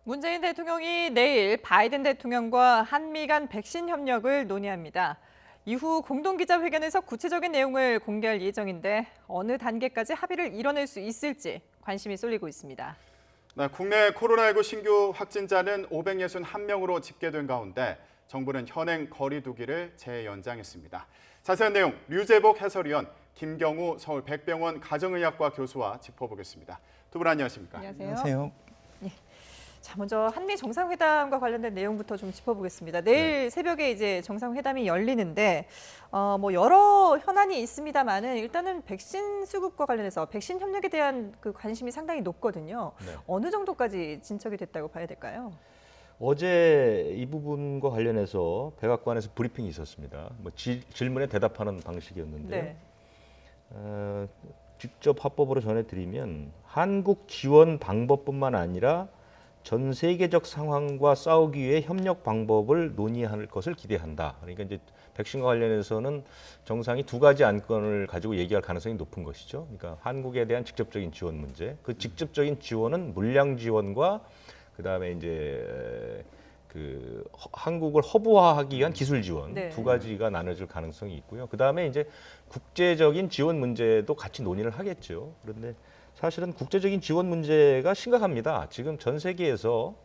문재인 대통령이 내일 바이든 대통령과 한미 간 백신 협력을 논의합니다. 이후 공동기자회견에서 구체적인 내용을 공개할 예정인데 어느 단계까지 합의를 이뤄낼 수 있을지 관심이 쏠리고 있습니다. 네, 국내 코로나19 신규 확진자는 561명으로 집계된 가운데 정부는 현행 거리 두기를 재연장했습니다. 자세한 내용 류재복 해설위원, 김경우 서울 백병원 가정의학과 교수와 짚어보겠습니다. 두 분 안녕하십니까? 안녕하세요. 자, 먼저 한미 정상회담과 관련된 내용부터 좀 짚어보겠습니다. 내일 새벽에 이제 정상회담이 열리는데 여러 현안이 있습니다만은 일단은 백신 수급과 관련해서 백신 협력에 대한 그 관심이 상당히 높거든요. 네. 어느 정도까지 진척이 됐다고 봐야 될까요? 어제 이 부분과 관련해서 백악관에서 브리핑이 있었습니다. 질문에 대답하는 방식이었는데요. 네. 직접 화법으로 전해드리면 한국 지원 방법뿐만 아니라 전 세계적 상황과 싸우기 위해 협력 방법을 논의할 것을 기대한다. 그러니까 이제 백신과 관련해서는 정상이 두 가지 안건을 가지고 얘기할 가능성이 높은 것이죠. 그러니까 한국에 대한 직접적인 지원 문제, 그 직접적인 지원은 물량 지원과 그다음에 이제 한국을 허브화하기 위한 기술 지원 네. 두 가지가 나눠질 가능성이 있고요. 그다음에 이제 국제적인 지원 문제도 같이 논의를 하겠죠. 그런데 사실은 국제적인 지원 문제가 심각합니다. 지금 전 세계에서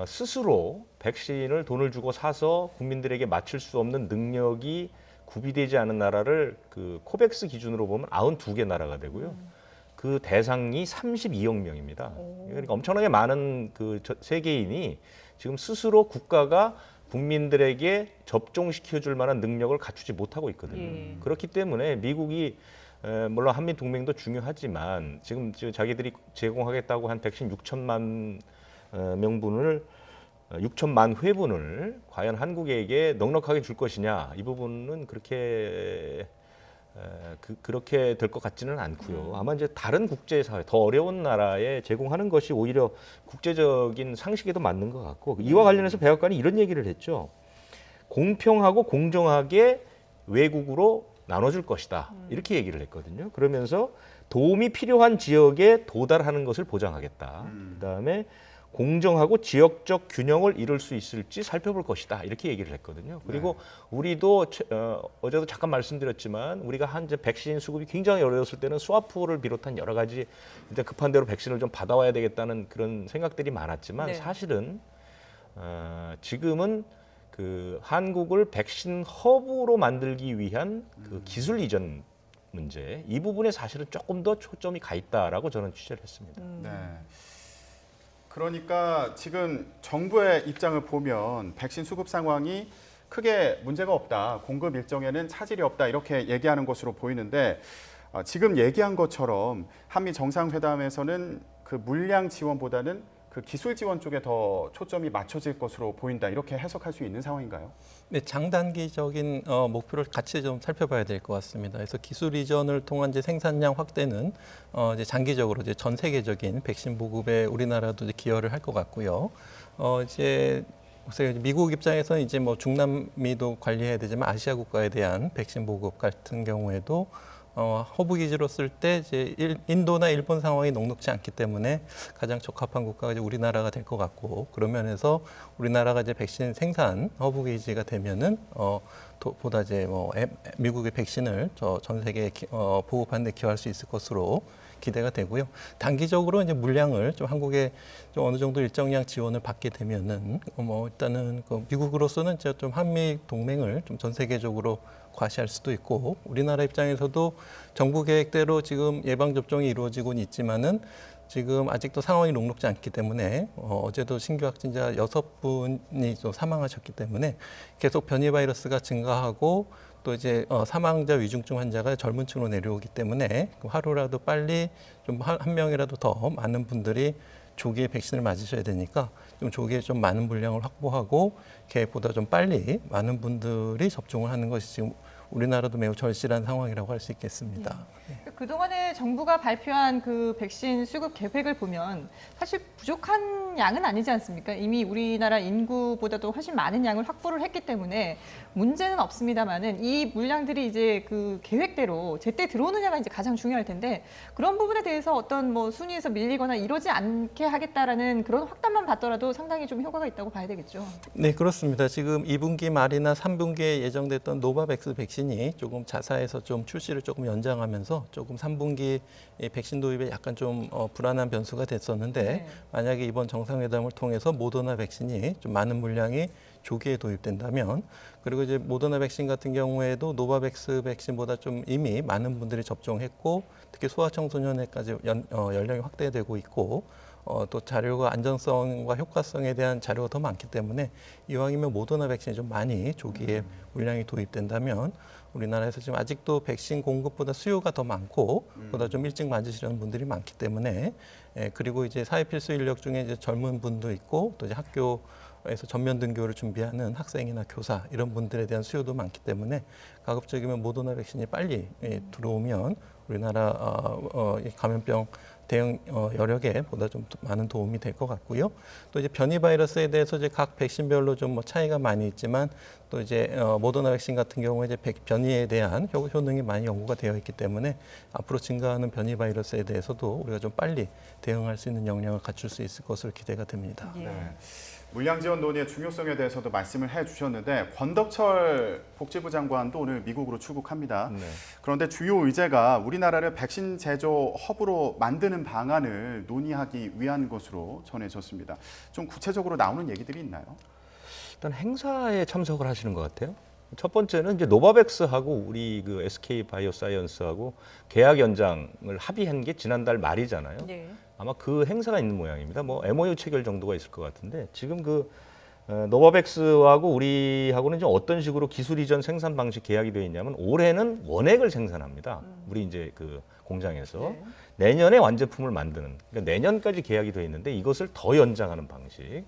스스로 백신을 돈을 주고 사서 국민들에게 맞출 수 없는 능력이 구비되지 않은 나라를 그 코백스 기준으로 보면 92개 나라가 되고요. 그 대상이 32억 명입니다. 그러니까 엄청나게 많은 그 세계인이 지금 스스로 국가가 국민들에게 접종시켜줄 만한 능력을 갖추지 못하고 있거든요. 그렇기 때문에 미국이 물론 한미 동맹도 중요하지만 지금 자기들이 제공하겠다고 한 백신 6천만 명분을 6천만 회분을 과연 한국에게 넉넉하게 줄 것이냐 이 부분은 그렇게 될 것 같지는 않고요. 아마 이제 다른 국제사회 더 어려운 나라에 제공하는 것이 오히려 국제적인 상식에도 맞는 것 같고 이와 관련해서 백악관이 이런 얘기를 했죠. 공평하고 공정하게 외국으로 나눠줄 것이다. 이렇게 얘기를 했거든요. 그러면서 도움이 필요한 지역에 도달하는 것을 보장하겠다. 그다음에 공정하고 지역적 균형을 이룰 수 있을지 살펴볼 것이다. 이렇게 얘기를 했거든요. 그리고 우리도 어제도 잠깐 말씀드렸지만 우리가 현재 백신 수급이 굉장히 어려웠을 때는 스와프를 비롯한 여러 가지 일단 급한 대로 백신을 좀 받아와야 되겠다는 그런 생각들이 많았지만 사실은 지금은 그 한국을 백신 허브로 만들기 위한 그 기술 이전 문제 이 부분에 사실은 조금 더 초점이 가 있다라고 저는 취재를 했습니다. 네. 그러니까 지금 정부의 입장을 보면 백신 수급 상황이 크게 문제가 없다, 공급 일정에는 차질이 없다 이렇게 얘기하는 것으로 보이는데 지금 얘기한 것처럼 한미 정상회담에서는 그 물량 지원보다는 그 기술 지원 쪽에 더 초점이 맞춰질 것으로 보인다 이렇게 해석할 수 있는 상황인가요? 네, 장단기적인 목표를 같이 좀 살펴봐야 될 것 같습니다. 그래서 기술 이전을 통한 이제 생산량 확대는 이제 장기적으로 이제 전 세계적인 백신 보급에 우리나라도 이제 기여를 할 것 같고요. 이제 글쎄요, 미국 입장에서는 이제 뭐 중남미도 관리해야 되지만 아시아 국가에 대한 백신 보급 같은 경우에도 허브 기지로 쓸 때 이제 인도나 일본 상황이 녹록지 않기 때문에 가장 적합한 국가가 이제 우리나라가 될 것 같고 그런 면에서 우리나라가 이제 백신 생산 허브 기지가 되면은 보다 이제 미국의 백신을 전 세계에 보급하는 데 기여할 수 있을 것으로 기대가 되고요. 단기적으로 이제 물량을 좀 한국에 좀 어느 정도 일정량 지원을 받게 되면은 일단은 그 미국으로서는 좀 한미 동맹을 좀 전 세계적으로 과시할 수도 있고 우리나라 입장에서도 정부 계획대로 지금 예방 접종이 이루어지고는 있지만은 지금 아직도 상황이 녹록지 않기 때문에 어제도 신규 확진자 6분이 좀 사망하셨기 때문에 계속 변이 바이러스가 증가하고 또 이제 사망자 위중증 환자가 젊은 층으로 내려오기 때문에 하루라도 빨리 좀 한 명이라도 더 많은 분들이 조기에 백신을 맞으셔야 되니까 좀 조기에 좀 많은 물량을 확보하고 계획보다 좀 빨리 많은 분들이 접종을 하는 것이 지금 우리나라도 매우 절실한 상황이라고 할 수 있겠습니다. 그동안에 정부가 발표한 그 백신 수급 계획을 보면 사실 부족한 양은 아니지 않습니까? 이미 우리나라 인구보다도 훨씬 많은 양을 확보를 했기 때문에 문제는 없습니다만은 이 물량들이 이제 그 계획대로 제때 들어오느냐가 이제 가장 중요할 텐데 그런 부분에 대해서 어떤 뭐 순위에서 밀리거나 이러지 않게 하겠다라는 그런 확답만 받더라도 상당히 좀 효과가 있다고 봐야 되겠죠. 네, 그렇습니다. 지금 2분기 말이나 3분기에 예정됐던 노바백스 백신이 조금 자사에서 좀 출시를 조금 연장하면서 조금 3분기 백신 도입에 약간 좀 불안한 변수가 됐었는데 네. 만약에 이번 정상회담을 통해서 모더나 백신이 좀 많은 물량이 조기에 도입된다면 그리고 이제 모더나 백신 같은 경우에도 노바백스 백신보다 좀 이미 많은 분들이 접종했고 특히 소아청소년에까지 연령이 확대되고 있고 또 자료가 안전성과 효과성에 대한 자료가 더 많기 때문에 이왕이면 모더나 백신이 좀 많이 조기에 물량이 도입된다면 우리나라에서 지금 아직도 백신 공급보다 수요가 더 많고 보다 좀 일찍 맞으시려는 분들이 많기 때문에 그리고 이제 사회 필수 인력 중에 이제 젊은 분도 있고 또 이제 학교에서 전면 등교를 준비하는 학생이나 교사 이런 분들에 대한 수요도 많기 때문에 가급적이면 모더나 백신이 빨리 들어오면 우리나라 감염병 대응 여력에 보다 좀 많은 도움이 될 것 같고요. 또 이제 변이 바이러스에 대해서 이제 각 백신별로 좀 뭐 차이가 많이 있지만 또 이제 모더나 백신 같은 경우에 이제 변이에 대한 효능이 많이 연구가 되어 있기 때문에 앞으로 증가하는 변이 바이러스에 대해서도 우리가 좀 빨리 대응할 수 있는 역량을 갖출 수 있을 것으로 기대가 됩니다. 예. 네. 물량 지원 논의의 중요성에 대해서도 말씀을 해주셨는데 권덕철 복지부 장관도 오늘 미국으로 출국합니다. 네. 그런데 주요 의제가 우리나라를 백신 제조 허브로 만드는 방안을 논의하기 위한 것으로 전해졌습니다. 좀 구체적으로 나오는 얘기들이 있나요? 일단 행사에 참석을 하시는 것 같아요. 첫 번째는 이제 노바백스하고 우리 그 SK 바이오사이언스하고 계약 연장을 합의한 게 지난달 말이잖아요. 네. 아마 그 행사가 있는 모양입니다. 뭐 MOU 체결 정도가 있을 것 같은데 지금 그 노바백스하고 우리하고는 좀 어떤 식으로 기술 이전 생산 방식 계약이 되어 있냐면 올해는 원액을 생산합니다. 우리 이제 그 공장에서 네. 내년에 완제품을 만드는 그러니까 내년까지 계약이 되어 있는데 이것을 더 연장하는 방식.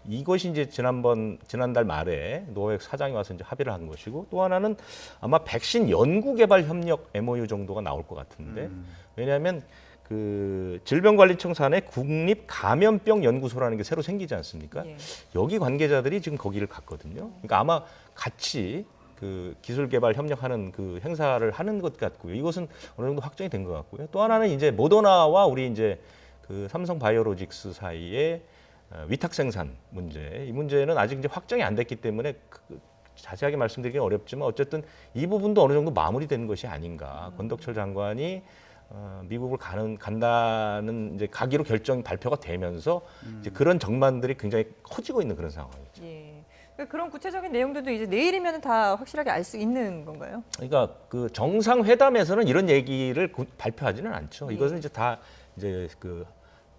이것이 이제 지난달 말에 노바백스 사장이 와서 이제 합의를 한 것이고 또 하나는 아마 백신 연구 개발 협력 MOU 정도가 나올 것 같은데 왜냐하면 그 질병관리청 산에 국립감염병 연구소라는 게 새로 생기지 않습니까? 예. 여기 관계자들이 지금 거기를 갔거든요. 그러니까 아마 같이 그 기술 개발 협력하는 그 행사를 하는 것 같고요. 이것은 어느 정도 확정이 된 것 같고요. 또 하나는 이제 모더나와 우리 이제 그 삼성 바이오로직스 사이에 위탁 생산 문제. 이 문제는 아직 이제 확정이 안 됐기 때문에 자세하게 말씀드리기는 어렵지만 어쨌든 이 부분도 어느 정도 마무리된 것이 아닌가. 권덕철 장관이 미국을 간다는 이제 가기로 결정 발표가 되면서 이제 그런 정만들이 굉장히 커지고 있는 그런 상황이죠. 예. 그런 구체적인 내용들도 이제 내일이면 다 확실하게 알 수 있는 건가요? 그러니까 그 정상회담에서는 이런 얘기를 발표하지는 않죠. 예. 이것은 이제 다 이제 그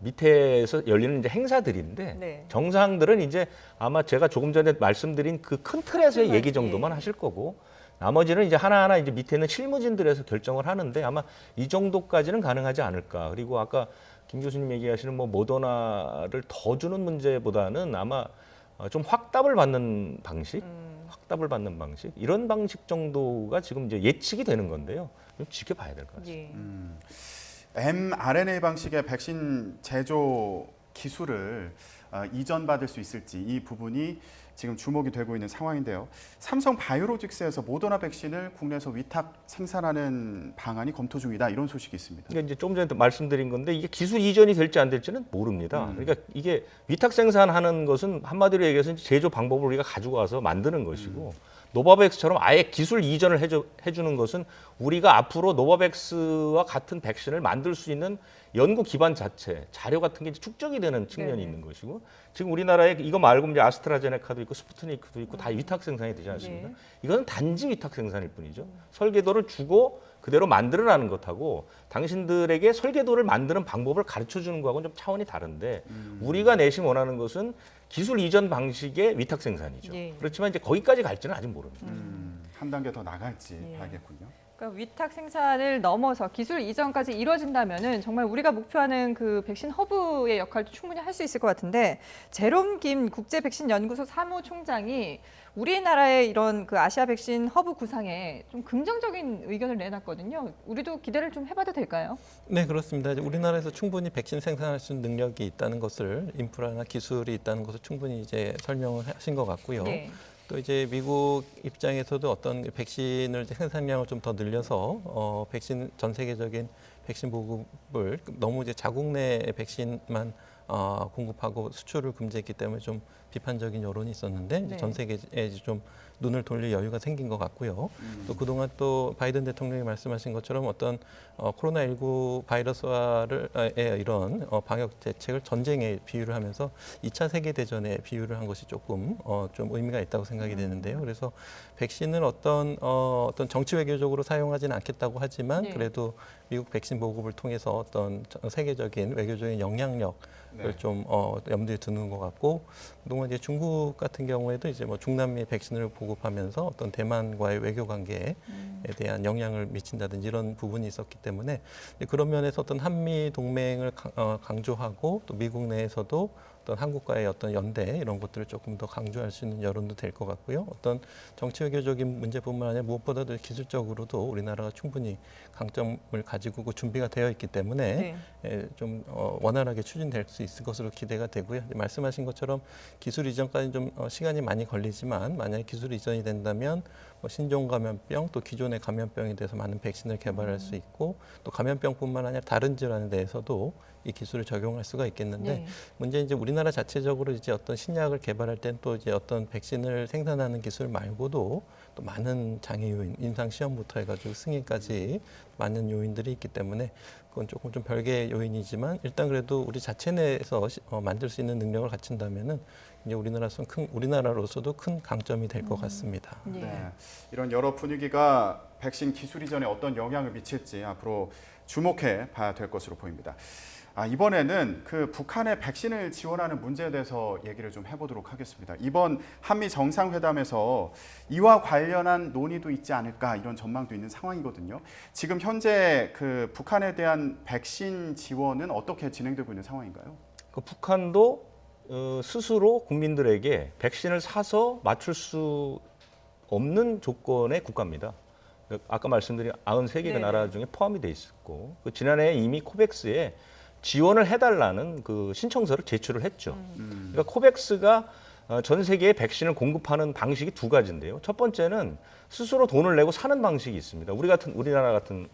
밑에서 열리는 이제 행사들인데 네. 정상들은 이제 아마 제가 조금 전에 말씀드린 그 큰 틀에서의 틀만, 얘기 정도만 예. 하실 거고 나머지는 이제 하나하나 이제 밑에 있는 실무진들에서 결정을 하는데 아마 이 정도까지는 가능하지 않을까. 그리고 아까 김 교수님 얘기하시는 뭐 모더나를 더 주는 문제보다는 아마 좀 확답을 받는 방식, 이런 방식 정도가 지금 이제 예측이 되는 건데요. 좀 지켜봐야 될 것 같습니다. 예. mRNA 방식의 백신 제조 기술을 이전받을 수 있을지 이 부분이 지금 주목이 되고 있는 상황인데요. 삼성 바이오로직스에서 모더나 백신을 국내에서 위탁 생산하는 방안이 검토 중이다 이런 소식이 있습니다. 그러니까 이제 좀 전에 말씀드린 건데 이게 기술 이전이 될지 안 될지는 모릅니다. 그러니까 이게 위탁 생산하는 것은 한마디로 얘기해서 제조 방법을 우리가 가지고 와서 만드는 것이고 노바백스처럼 아예 기술 이전을 해주는 것은 우리가 앞으로 노바백스와 같은 백신을 만들 수 있는 연구 기반 자체, 자료 같은 게 이제 축적이 되는 측면이 네네. 있는 것이고 지금 우리나라에 이거 말고 이제 아스트라제네카도 있고 스푸트니크도 있고 다 위탁 생산이 되지 않습니까? 네. 이거는 단지 위탁 생산일 뿐이죠. 설계도를 주고 그대로 만들어라는 것하고 당신들에게 설계도를 만드는 방법을 가르쳐주는 거하고는 좀 차원이 다른데 우리가 내심 원하는 것은 기술 이전 방식의 위탁 생산이죠. 예. 그렇지만 이제 거기까지 갈지는 아직 모릅니다. 한 단계 더 나갈지 예. 봐야겠군요. 그러니까 위탁 생산을 넘어서 기술 이전까지 이뤄진다면은 정말 우리가 목표하는 그 백신 허브의 역할도 충분히 할 수 있을 것 같은데 제롬 김 국제 백신 연구소 사무총장이 우리나라의 이런 그 아시아 백신 허브 구상에 좀 긍정적인 의견을 내놨거든요. 우리도 기대를 좀 해봐도 될까요? 네, 그렇습니다. 이제 우리나라에서 충분히 백신 생산할 수 있는 능력이 있다는 것을 인프라나 기술이 있다는 것을 충분히 이제 설명을 하신 것 같고요. 네. 또 이제 미국 입장에서도 어떤 백신을 이제 생산량을 좀 더 늘려서 백신 전 세계적인 백신 보급을 너무 이제 자국 내 백신만 공급하고 수출을 금지했기 때문에 좀 비판적인 여론이 있었는데 네. 전 세계에 이제 좀 눈을 돌릴 여유가 생긴 것 같고요. 또 그동안 또 바이든 대통령이 말씀하신 것처럼 어떤 코로나19 바이러스와의 이런 방역 대책을 전쟁에 비유를 하면서 2차 세계대전에 비유를 한 것이 조금 좀 의미가 있다고 생각이 되는데요. 그래서 백신을 어떤 정치 외교적으로 사용하지는 않겠다고 하지만 네. 그래도 미국 백신 보급을 통해서 어떤 세계적인 외교적인 영향력을 네. 좀 염두에 두는 것 같고 그동안 이제 중국 같은 경우에도 이제 뭐 중남미 백신을 보급하면서 어떤 대만과의 외교 관계에 대한 영향을 미친다든지 이런 부분이 있었기 때문에 그런 면에서 어떤 한미 동맹을 강조하고 또 미국 내에서도 어떤 한국과의 어떤 연대 이런 것들을 조금 더 강조할 수 있는 여론도 될 것 같고요. 어떤 정치 외교적인 문제뿐만 아니라 무엇보다도 기술적으로도 우리나라가 충분히 강점을 가지고 그 준비가 되어 있기 때문에 좀 원활하게 추진될 수 있을 것으로 기대가 되고요. 말씀하신 것처럼 기술 이전까지 좀 시간이 많이 걸리지만 만약에 기술 이전이 된다면 신종 감염병 또 기존의 감염병에 대해서 많은 백신을 개발할 수 있고 또 감염병뿐만 아니라 다른 질환에 대해서도 이 기술을 적용할 수가 있겠는데 네. 문제는 이제 우리나라 자체적으로 이제 어떤 신약을 개발할 땐 또 이제 어떤 백신을 생산하는 기술 말고도 또 많은 장애 요인, 임상 시험부터 해가지고 승인까지 많은 요인들이 있기 때문에 그건 조금 좀 별개의 요인이지만 일단 그래도 우리 자체 내에서 만들 수 있는 능력을 갖춘다면은 이제 우리나라로서도 큰 강점이 될 것 같습니다. 네. 네. 이런 여러 분위기가 백신 기술 이전에 어떤 영향을 미칠지 앞으로 주목해 봐야 될 것으로 보입니다. 이번에는 그 북한의 백신을 지원하는 문제에 대해서 얘기를 좀 해보도록 하겠습니다. 이번 한미 정상회담에서 이와 관련한 논의도 있지 않을까 이런 전망도 있는 상황이거든요. 지금 현재 그 북한에 대한 백신 지원은 어떻게 진행되고 있는 상황인가요? 그 북한도 스스로 국민들에게 백신을 사서 맞출 수 없는 조건의 국가입니다. 아까 말씀드린 93개가 네네. 나라 중에 포함이 돼 있었고 지난해 이미 코백스에 지원을 해달라는 그 신청서를 제출을 했죠. 그러니까 코백스가 전 세계에 백신을 공급하는 방식이 두 가지인데요. 첫 번째는 스스로 돈을 내고 사는 방식이 있습니다. 우리나라 같은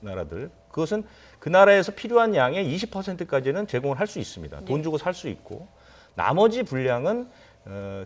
나라들 그것은 그 나라에서 필요한 양의 20%까지는 제공을 할 수 있습니다. 돈 주고 살 수 있고 나머지 분량은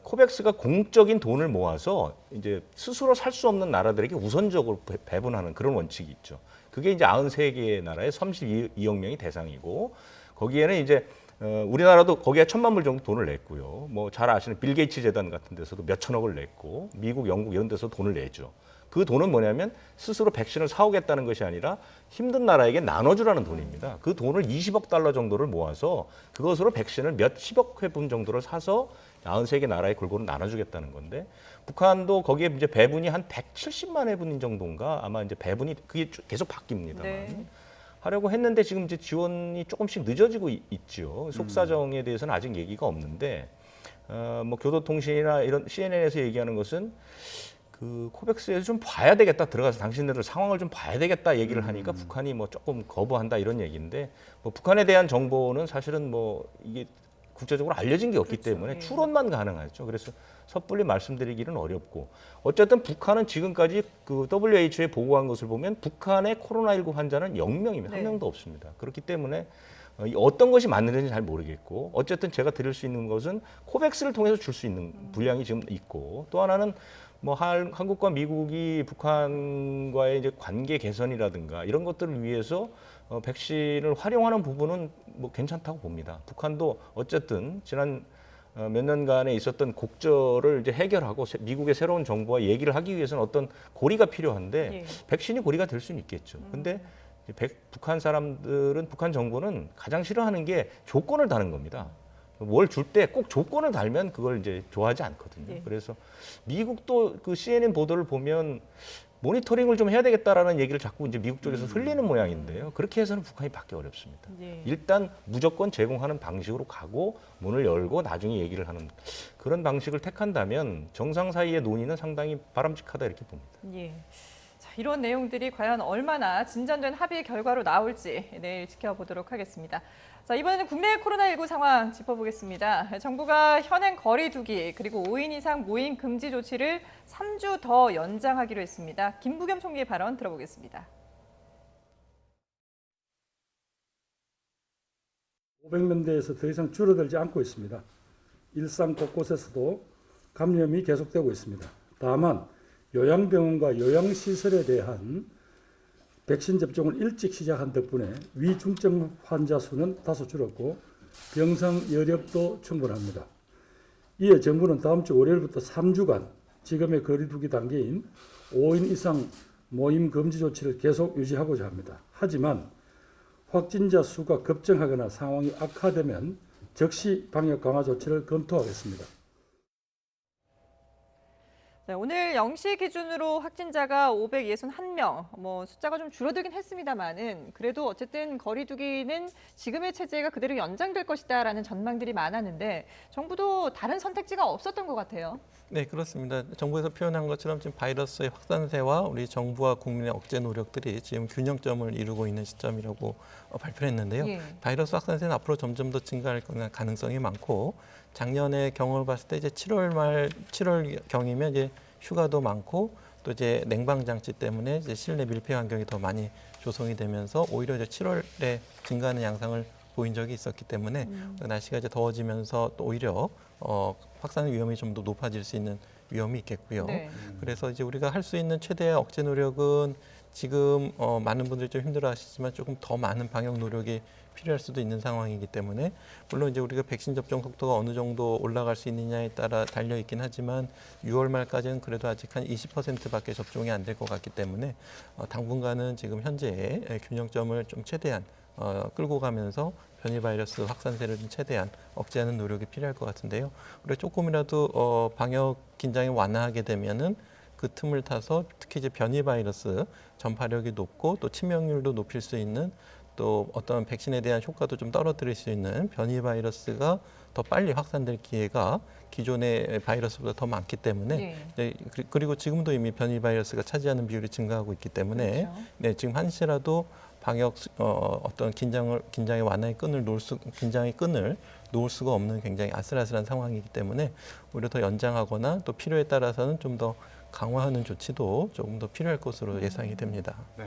코백스가 공적인 돈을 모아서 이제 스스로 살 수 없는 나라들에게 우선적으로 배분하는 그런 원칙이 있죠. 그게 이제 93개의 나라의 32억 명이 대상이고 거기에는 이제 우리나라도 거기에 1,000만 불 정도 돈을 냈고요. 뭐 잘 아시는 빌 게이츠 재단 같은 데서도 몇 천억을 냈고 미국, 영국 이런 데서 돈을 내죠. 그 돈은 뭐냐면 스스로 백신을 사오겠다는 것이 아니라 힘든 나라에게 나눠주라는 돈입니다. 그 돈을 20억 달러 정도를 모아서 그것으로 백신을 몇십억 회분 정도를 사서 93개 나라에 골고루 나눠주겠다는 건데 북한도 거기에 이제 배분이 한 170만 회분 정도인가 아마 이제 배분이 그게 계속 바뀝니다만 네. 하려고 했는데 지금 이제 지원이 조금씩 늦어지고 있죠. 속사정에 대해서는 아직 얘기가 없는데 뭐 교도통신이나 이런 CNN에서 얘기하는 것은 그 코백스에서 좀 봐야 되겠다 들어가서 당신네들 상황을 좀 봐야 되겠다 얘기를 하니까 북한이 뭐 조금 거부한다 이런 얘기인데 뭐 북한에 대한 정보는 사실은 뭐 이게 국제적으로 알려진 게 없기 그렇죠. 때문에 예. 추론만 가능하죠. 그래서 섣불리 말씀드리기는 어렵고 어쨌든 북한은 지금까지 그 WHO에 보고한 것을 보면 북한의 코로나19 환자는 0명입니다. 네. 한 명도 없습니다. 그렇기 때문에 어떤 것이 맞는지는 잘 모르겠고 어쨌든 제가 드릴 수 있는 것은 코백스를 통해서 줄 수 있는 분량이 지금 있고 또 하나는 뭐 한국과 미국이 북한과의 이제 관계 개선이라든가 이런 것들을 위해서 백신을 활용하는 부분은 뭐 괜찮다고 봅니다. 북한도 어쨌든 지난 몇 년간에 있었던 곡절을 이제 해결하고 미국의 새로운 정부와 얘기를 하기 위해서는 어떤 고리가 필요한데 예. 백신이 고리가 될 수는 있겠죠. 근데 북한 사람들은 북한 정부는 가장 싫어하는 게 조건을 다는 겁니다. 뭘 줄 때 꼭 조건을 달면 그걸 이제 좋아하지 않거든요. 예. 그래서 미국도 그 CNN 보도를 보면 모니터링을 좀 해야 되겠다라는 얘기를 자꾸 이제 미국 쪽에서 흘리는 모양인데요. 그렇게 해서는 북한이 받기 어렵습니다. 예. 일단 무조건 제공하는 방식으로 가고 문을 열고 나중에 얘기를 하는 그런 방식을 택한다면 정상 사이의 논의는 상당히 바람직하다 이렇게 봅니다. 예. 자, 이런 내용들이 과연 얼마나 진전된 합의 결과로 나올지 내일 지켜보도록 하겠습니다. 자, 이번에는 국내 코로나19 상황 짚어보겠습니다. 정부가 현행 거리 두기 그리고 5인 이상 모임 금지 조치를 3주 더 연장하기로 했습니다. 김부겸 총리의 발언 들어보겠습니다. 500명대에서 더 이상 줄어들지 않고 있습니다. 일상 곳곳에서도 감염이 계속되고 있습니다. 다만 요양병원과 요양시설에 대한 백신 접종을 일찍 시작한 덕분에 위중증 환자 수는 다소 줄었고 병상 여력도 충분합니다. 이에 정부는 다음 주 월요일부터 3주간 지금의 거리두기 단계인 5인 이상 모임 금지 조치를 계속 유지하고자 합니다. 하지만 확진자 수가 급증하거나 상황이 악화되면 즉시 방역 강화 조치를 검토하겠습니다. 네, 오늘 0시 기준으로 확진자가 561명, 숫자가 좀 줄어들긴 했습니다만은 그래도 어쨌든 거리두기는 지금의 체제가 그대로 연장될 것이다라는 전망들이 많았는데 정부도 다른 선택지가 없었던 것 같아요. 네, 그렇습니다. 정부에서 표현한 것처럼 지금 바이러스의 확산세와 우리 정부와 국민의 억제 노력들이 지금 균형점을 이루고 있는 시점이라고 발표했는데요. 예. 바이러스 확산세는 앞으로 점점 더 증가할 가능성이 많고 작년에 경험을 봤을 때 이제 7월경이면 이제 휴가도 많고 또 이제 냉방 장치 때문에 이제 실내 밀폐 환경이 더 많이 조성이 되면서 오히려 이제 7월에 증가하는 양상을 보인 적이 있었기 때문에 날씨가 이제 더워지면서 또 오히려 확산 위험이 좀 더 높아질 수 있는 위험이 있겠고요. 네. 그래서 이제 우리가 할 수 있는 최대의 억제 노력은 지금 많은 분들이 좀 힘들어하시지만 조금 더 많은 방역 노력이 필요할 수도 있는 상황이기 때문에 물론 이제 우리가 백신 접종 속도가 어느 정도 올라갈 수 있느냐에 따라 달려 있긴 하지만 6월 말까지는 그래도 아직 한 20%밖에 접종이 안 될 것 같기 때문에 당분간은 지금 현재의 균형점을 좀 최대한 끌고 가면서 변이 바이러스 확산세를 좀 최대한 억제하는 노력이 필요할 것 같은데요. 우리가 조금이라도 방역 긴장이 완화하게 되면은 그 틈을 타서 특히 이제 변이 바이러스 전파력이 높고 또 치명률도 높일 수 있는 또 어떤 백신에 대한 효과도 좀 떨어뜨릴 수 있는 변이 바이러스가 더 빨리 확산될 기회가 기존의 바이러스보다 더 많기 때문에 네, 그리고 지금도 이미 변이 바이러스가 차지하는 비율이 증가하고 있기 때문에 그렇죠. 네, 지금 한시라도 방역 어떤 긴장의 완화의 긴장의 끈을 놓을 수가 없는 굉장히 아슬아슬한 상황이기 때문에 오히려 더 연장하거나 또 필요에 따라서는 좀 더 강화하는 조치도 조금 더 필요할 것으로 예상이 됩니다. 네.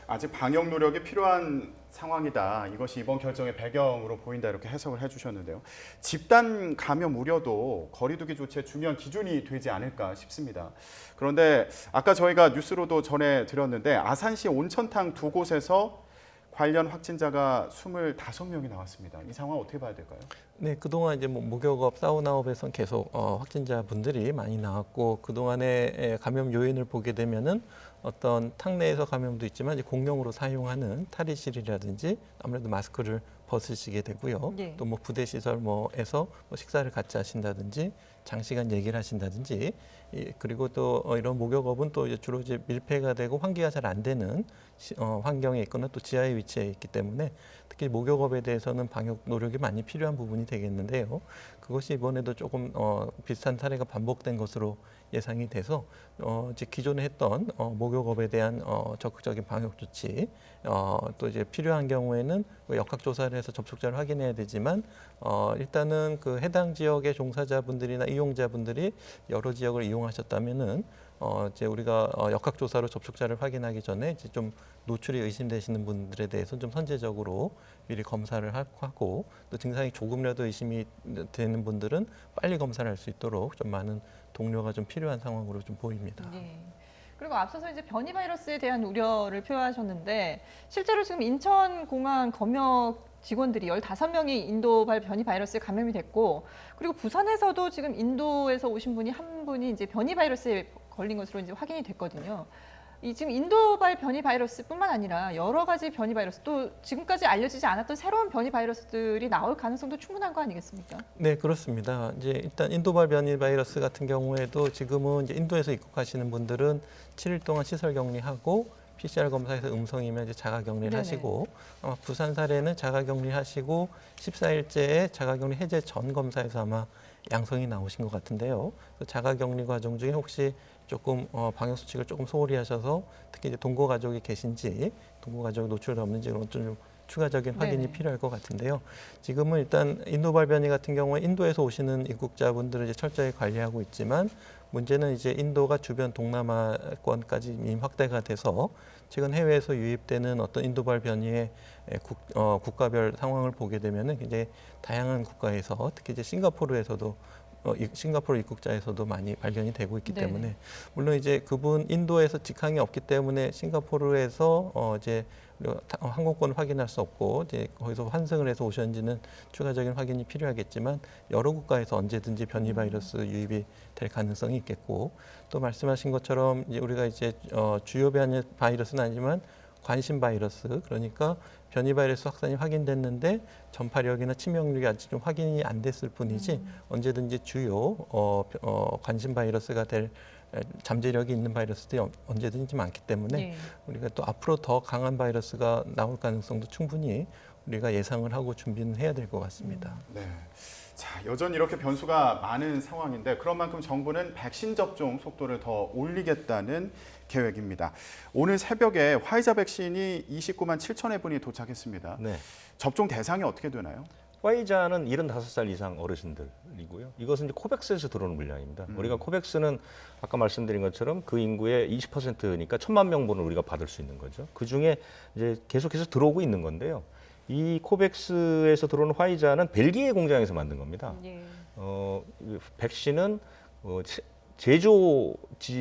아직 방역 노력이 필요한 상황이다. 이것이 이번 결정의 배경으로 보인다. 이렇게 해석을 해주셨는데요. 집단 감염 우려도 거리두기 조치의 중요한 기준이 되지 않을까 싶습니다. 그런데 아까 저희가 뉴스로도 전해드렸는데 아산시 온천탕 두 곳에서 관련 확진자가 25명이 나왔습니다. 이 상황 어떻게 봐야 될까요? 네, 그동안 이제 목욕업, 사우나업에선 계속 확진자분들이 많이 나왔고 그동안의 감염 요인을 보게 되면은 어떤 탕 내에서 감염도 있지만 이제 공용으로 사용하는 탈의실이라든지 아무래도 마스크를 벗으시게 되고요. 네. 또 뭐 부대 시설에서 식사를 같이 하신다든지 장시간 얘기를 하신다든지 그리고 또 이런 목욕업은 또 이제 주로 이제 밀폐가 되고 환기가 잘 안 되는 환경에 있거나 또 지하에 위치해 있기 때문에 특히 목욕업에 대해서는 방역 노력이 많이 필요한 부분이 되겠는데요. 그것이 이번에도 조금 비슷한 사례가 반복된 것으로 예상이 돼서 이제 기존에 했던 목욕업에 대한 적극적인 방역 조치 또 이제 필요한 경우에는 역학 조사를 해서 접촉자를 확인해야 되지만 일단은 그 해당 지역의 종사자분들이나 이용자분들이 여러 지역을 이용하셨다면은 이제 우리가 역학 조사로 접촉자를 확인하기 전에 이제 좀 노출이 의심되시는 분들에 대해서 좀 선제적으로 미리 검사를 하고 또 증상이 조금이라도 의심이 되는 분들은 빨리 검사를 할 수 있도록 좀 많은 독려가 좀 필요한 상황으로 좀 보입니다. 네. 그리고 앞서서 이제 변이 바이러스에 대한 우려를 표하셨는데 실제로 지금 인천공항 검역 직원들이 15명이 인도발 변이 바이러스에 감염이 됐고 그리고 부산에서도 지금 인도에서 오신 분이 한 분이 이제 변이 바이러스에 걸린 것으로 이제 확인이 됐거든요. 이 지금 인도발 변이 바이러스뿐만 아니라 여러 가지 변이 바이러스 또 지금까지 알려지지 않았던 새로운 변이 바이러스들이 나올 가능성도 충분한 거 아니겠습니까? 네, 그렇습니다. 이제 일단 인도발 변이 바이러스 같은 경우에도 지금은 이제 인도에서 입국하시는 분들은 7일 동안 시설 격리하고 PCR 검사에서 음성이면 이제 자가 격리를 네네. 하시고 아마 부산 사례는 자가 격리하시고 14일째에 자가 격리 해제 전 검사에서 아마 양성이 나오신 것 같은데요. 자가 격리 과정 중에 혹시 조금 방역 수칙을 조금 소홀히 하셔서 특히 이제 동거 가족이 계신지 동거 가족이 노출되었는지 그런 좀 추가적인 확인이 네네. 필요할 것 같은데요. 지금은 일단 인도발 변이 같은 경우에 인도에서 오시는 입국자분들을 이제 철저히 관리하고 있지만 문제는 이제 인도가 주변 동남아권까지 이미 확대가 돼서 최근 해외에서 유입되는 어떤 인도발 변이의 국가별 상황을 보게 되면은 굉장히 다양한 국가에서 특히 이제 싱가포르에서도 싱가포르 입국자에서도 많이 발견이 되고 있기 네네. 때문에 물론 이제 그분 인도에서 직항이 없기 때문에 싱가포르에서 이제 항공권을 확인할 수 없고 이제 거기서 환승을 해서 오셨는지는 추가적인 확인이 필요하겠지만 여러 국가에서 언제든지 변이 바이러스 유입이 될 가능성이 있겠고 또 말씀하신 것처럼 이제 우리가 이제 주요 변이 바이러스는 아니지만 관심 바이러스 그러니까 변이 바이러스 확산이 확인됐는데 전파력이나 치명력이 아직 좀 확인이 안 됐을 뿐이지 언제든지 주요 관심 바이러스가 될 잠재력이 있는 바이러스들이 언제든지 많기 때문에 네. 우리가 또 앞으로 더 강한 바이러스가 나올 가능성도 충분히 우리가 예상을 하고 준비는 해야 될 것 같습니다. 네. 자, 여전히 이렇게 변수가 많은 상황인데 그런 만큼 정부는 백신 접종 속도를 더 올리겠다는 계획입니다. 오늘 새벽에 화이자 백신이 29만 7천여 분이 도착했습니다. 네. 접종 대상이 어떻게 되나요? 화이자는 75살 이상 어르신들이고요. 이것은 이제 코백스에서 들어오는 물량입니다. 우리가 코백스는 아까 말씀드린 것처럼 그 인구의 20%니까 1,000만 명분을 우리가 받을 수 있는 거죠. 그 중에 이제 계속해서 들어오고 있는 건데요. 이 코백스에서 들어오는 화이자는 벨기에 공장에서 만든 겁니다. 예. 백신은 제조지마다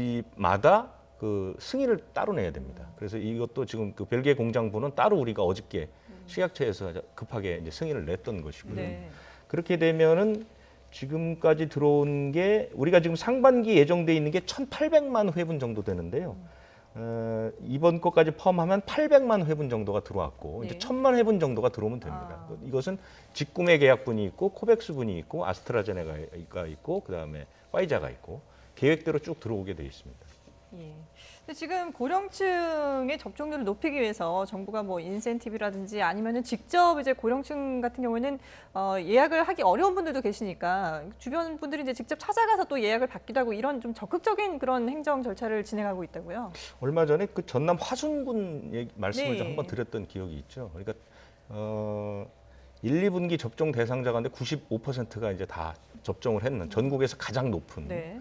그 승인을 따로 내야 됩니다. 그래서 이것도 지금 그 벨기에 공장부는 따로 우리가 어저께 식약처에서 급하게 이제 승인을 냈던 것이고요. 네. 그렇게 되면은 지금까지 들어온 게 우리가 지금 상반기 예정돼 있는 게 1,800만 회분 정도 되는데요. 이번 것까지 포함하면 800만 회분 정도가 들어왔고 이제 네. 1,000만 회분 정도가 들어오면 됩니다. 이것은 직구매 계약분이 있고 코백스분이 있고 아스트라제네카가 있고 그다음에 화이자가 있고 계획대로 쭉 들어오게 돼 있습니다. 예. 근데 지금 고령층의 접종률을 높이기 위해서 정부가 뭐 인센티브라든지 아니면은 직접 이제 고령층 같은 경우에는 예약을 하기 어려운 분들도 계시니까 주변 분들이 이제 직접 찾아가서 또 예약을 받기도 하고 이런 좀 적극적인 그런 행정 절차를 진행하고 있다고요. 얼마 전에 그 전남 화순군 말씀을 네. 좀 한번 드렸던 기억이 있죠. 그러니까 1, 2분기 접종 대상자 가운데 95%가 이제 다 접종을 했는 전국에서 가장 높은. 네.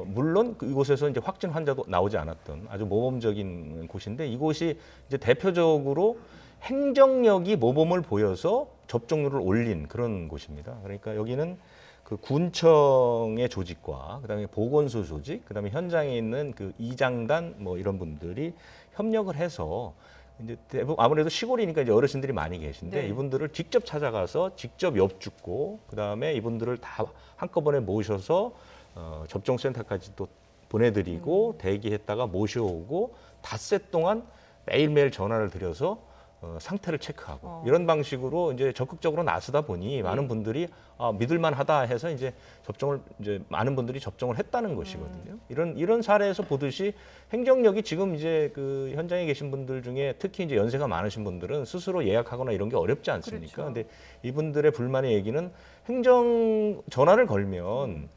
물론 이곳에서 이제 확진 환자도 나오지 않았던 아주 모범적인 곳인데 이곳이 이제 대표적으로 행정력이 모범을 보여서 접종률을 올린 그런 곳입니다. 그러니까 여기는 그 군청의 조직과 그다음에 보건소 조직, 그다음에 현장에 있는 그 이장단 뭐 이런 분들이 협력을 해서 이제 대부분 아무래도 시골이니까 이제 어르신들이 많이 계신데 네. 이분들을 직접 찾아가서 직접 엽죽고 그다음에 이분들을 다 한꺼번에 모셔서 접종센터까지 또 보내드리고 대기했다가 모셔오고 닷새 동안 매일매일 전화를 드려서 상태를 체크하고 이런 방식으로 이제 적극적으로 나서다 보니 많은 분들이 믿을만하다 해서 이제 접종을 이제 많은 분들이 접종을 했다는 것이거든요. 이런 사례에서 보듯이 행정력이 지금 이제 그 현장에 계신 분들 중에 특히 이제 연세가 많으신 분들은 스스로 예약하거나 이런 게 어렵지 않습니까? 그렇죠. 근데 이분들의 불만의 얘기는 행정 전화를 걸면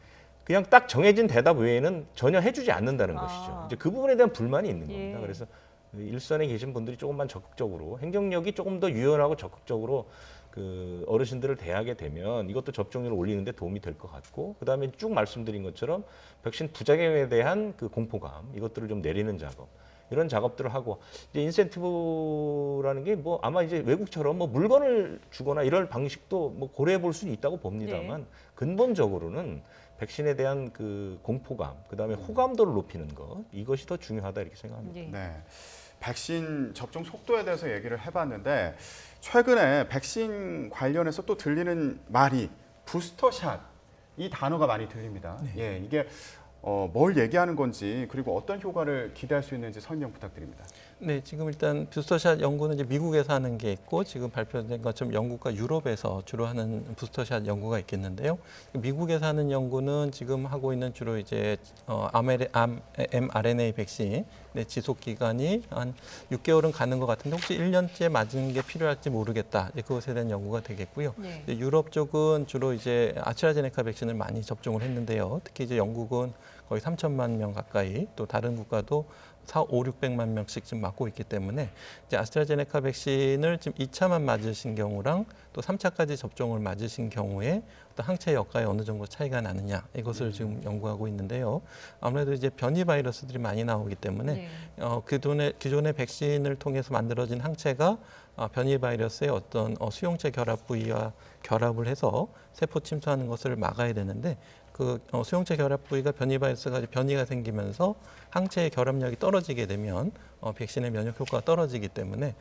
그냥 딱 정해진 대답 외에는 전혀 해주지 않는다는 것이죠. 이제 그 부분에 대한 불만이 있는 겁니다. 예. 그래서 일선에 계신 분들이 조금만 적극적으로 행정력이 조금 더 유연하고 적극적으로 그 어르신들을 대하게 되면 이것도 접종률을 올리는 데 도움이 될 것 같고 그다음에 쭉 말씀드린 것처럼 백신 부작용에 대한 그 공포감 이것들을 좀 내리는 작업 이런 작업들을 하고 이제 인센티브라는 게 뭐 아마 이제 외국처럼 뭐 물건을 주거나 이럴 방식도 뭐 고려해 볼 수는 있다고 봅니다만 근본적으로는 백신에 대한 그 공포감, 그다음에 호감도를 높이는 것 이것이 더 중요하다 이렇게 생각합니다. 예. 네. 백신 접종 속도에 대해서 얘기를 해봤는데 최근에 백신 관련해서 또 들리는 말이 부스터샷 이 단어가 많이 들립니다. 예, 이게 뭘 얘기하는 건지 그리고 어떤 효과를 기대할 수 있는지 설명 부탁드립니다. 네, 지금 일단 부스터샷 연구는 이제 미국에서 하는 게 있고 지금 발표된 것처럼 영국과 유럽에서 주로 하는 부스터샷 연구가 있겠는데요. 미국에서 하는 연구는 지금 하고 있는 주로 이제 mRNA 백신 지속 기간이 한 6개월은 가는 것 같은데 혹시 1년째 맞은 게 필요할지 모르겠다. 이제 그것에 대한 연구가 되겠고요. 네. 이제 유럽 쪽은 주로 이제 아스트라제네카 백신을 많이 접종을 했는데요. 특히 이제 영국은 거의 3천만 명 가까이 또 다른 국가도 600만 명씩 지금 맞고 있기 때문에 이제 아스트라제네카 백신을 지금 2차만 맞으신 경우랑 또 3차까지 접종을 맞으신 경우에 또 항체 역가에 어느 정도 차이가 나느냐 이것을 지금 연구하고 있는데요. 아무래도 이제 변이 바이러스들이 많이 나오기 때문에 기존의 백신을 통해서 만들어진 항체가 변이 바이러스의 어떤 수용체 결합 부위와 결합을 해서 세포 침투하는 것을 막아야 되는데 그 수용체 결합 부위가 변이 바이러스가 변이가 생기면서 항체의 결합력이 떨어지게 되면 백신의 면역 효과가 떨어지기 때문에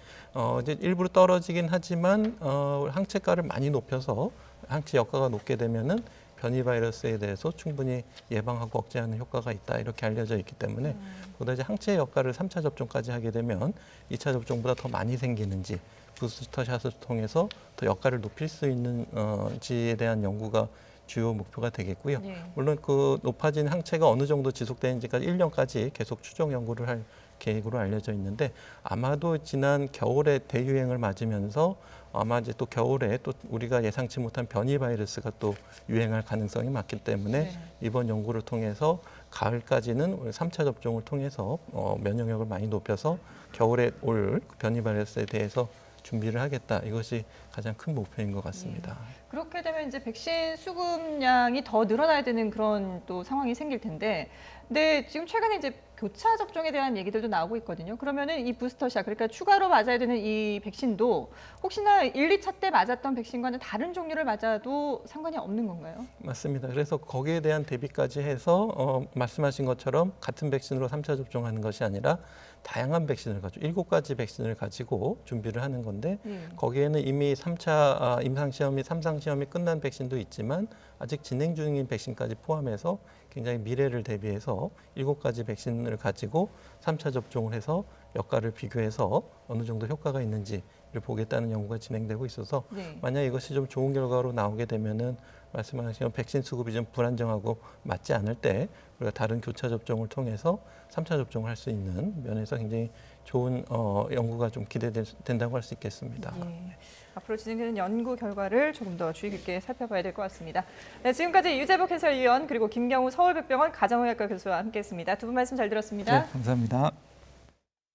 이제 일부러 떨어지긴 하지만 항체가를 많이 높여서 항체 역가가 높게 되면은 변이 바이러스에 대해서 충분히 예방하고 억제하는 효과가 있다 이렇게 알려져 있기 때문에 보다 이제 항체 역가를 3차 접종까지 하게 되면 2차 접종보다 더 많이 생기는지 부스터샷을 통해서 더 역가를 높일 수 있는지에 대한 연구가 주요 목표가 되겠고요. 네. 물론 그 높아진 항체가 어느 정도 지속되는지까지 1년까지 계속 추정 연구를 할 계획으로 알려져 있는데 아마도 지난 겨울에 대유행을 맞으면서 아마 이제 또 겨울에 또 우리가 예상치 못한 변이 바이러스가 또 유행할 가능성이 많기 때문에 이번 연구를 통해서 가을까지는 우리 3차 접종을 통해서 면역력을 많이 높여서 겨울에 올 변이 바이러스에 대해서 준비를 하겠다. 이것이 가장 큰 목표인 것 같습니다. 그렇게 되면 이제 백신 수급량이 더 늘어나야 되는 그런 또 상황이 생길 텐데, 근데 지금 최근에 이제 교차 접종에 대한 얘기들도 나오고 있거든요. 그러면은 이 부스터샷, 그러니까 추가로 맞아야 되는 이 백신도 혹시나 1, 2차 때 맞았던 백신과는 다른 종류를 맞아도 상관이 없는 건가요? 맞습니다. 그래서 거기에 대한 대비까지 해서 말씀하신 것처럼 같은 백신으로 3차 접종하는 것이 아니라 다양한 백신을 가지고 7가지 백신을 가지고 준비를 하는 건데 거기에는 이미 3차 임상시험이 3상시험이 끝난 백신도 있지만 아직 진행 중인 백신까지 포함해서 굉장히 미래를 대비해서 7가지 백신을 가지고 3차 접종을 해서 역가를 비교해서 어느 정도 효과가 있는지를 보겠다는 연구가 진행되고 있어서 만약 이것이 좀 좋은 결과로 나오게 되면은 말씀하신 백신 수급이 좀 불안정하고 맞지 않을 때 우리가 다른 교차 접종을 통해서 3차 접종을 할 수 있는 면에서 굉장히 좋은 연구가 좀 기대된다고 할 수 있겠습니다. 앞으로 진행되는 연구 결과를 조금 더 주의 깊게 살펴봐야 될 것 같습니다. 네, 지금까지 유재복 해설위원 그리고 김경우 서울백병원 가정의학과 교수와 함께했습니다. 두 분 말씀 잘 들었습니다. 네, 감사합니다.